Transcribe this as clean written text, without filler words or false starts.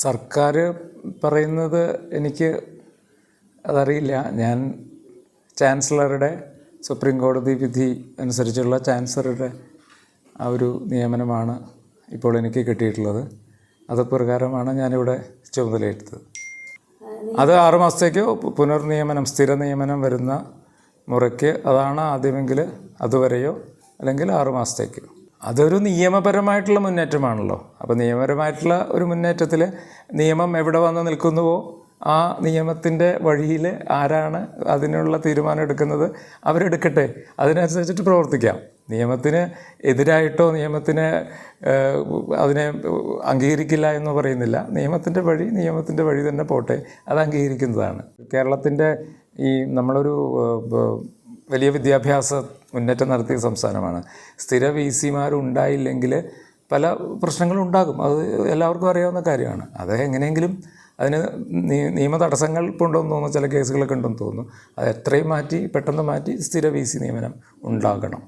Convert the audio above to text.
സർക്കാർ പറയുന്നത് എനിക്ക് അതറിയില്ല. ഞാൻ ചാൻസലറുടെ സുപ്രീം കോടതി വിധി അനുസരിച്ചുള്ള ചാൻസലറുടെ ആ ഒരു നിയമനമാണ് ഇപ്പോൾ എനിക്ക് കിട്ടിയിട്ടുള്ളത്. അത് പ്രകാരമാണ് ഞാനിവിടെ ചുമതലയെടുത്തത്. അത് 6 മാസത്തേക്കോ പുനർനിയമനം സ്ഥിര നിയമനം വരുന്ന മുറയ്ക്ക് അതാണ് ആദ്യമെങ്കിൽ അതുവരെയോ അല്ലെങ്കിൽ 6 മാസത്തേക്കോ. അതൊരു നിയമപരമായിട്ടുള്ള മുന്നേറ്റമാണല്ലോ. അപ്പോൾ നിയമപരമായിട്ടുള്ള ഒരു മുന്നേറ്റത്തിൽ നിയമം എവിടെ വന്ന് നിൽക്കുന്നുവോ ആ നിയമത്തിൻ്റെ വഴിയിൽ ആരാണ് അതിനുള്ള തീരുമാനം എടുക്കുന്നത് അവരെടുക്കട്ടെ, അതിനനുസരിച്ചിട്ട് പ്രവർത്തിക്കാം. നിയമത്തിന് എതിരായിട്ടോ നിയമത്തിന് അതിനെ അംഗീകരിക്കില്ല എന്ന് പറയുന്നില്ല. നിയമത്തിൻ്റെ വഴി തന്നെ പോട്ടെ, അത് അംഗീകരിക്കുന്നതാണ്. കേരളത്തിൻ്റെ നമ്മളൊരു വലിയ വിദ്യാഭ്യാസ മുന്നേറ്റം നടത്തിയ സംസ്ഥാനമാണ്. സ്ഥിര VC-മാരുണ്ടായില്ലെങ്കിൽ പല പ്രശ്നങ്ങളും ഉണ്ടാകും. അത് എല്ലാവർക്കും അറിയാവുന്ന കാര്യമാണ്. അത് എങ്ങനെയെങ്കിലും അതിന് നിയമ തടസ്സങ്ങൾ ഉണ്ടെന്ന് തോന്നുന്നു, ചില കേസുകളൊക്കെ ഉണ്ടെന്ന് തോന്നുന്നു. അത് എത്രയും പെട്ടെന്ന് മാറ്റി സ്ഥിര VC നിയമനം ഉണ്ടാകണം.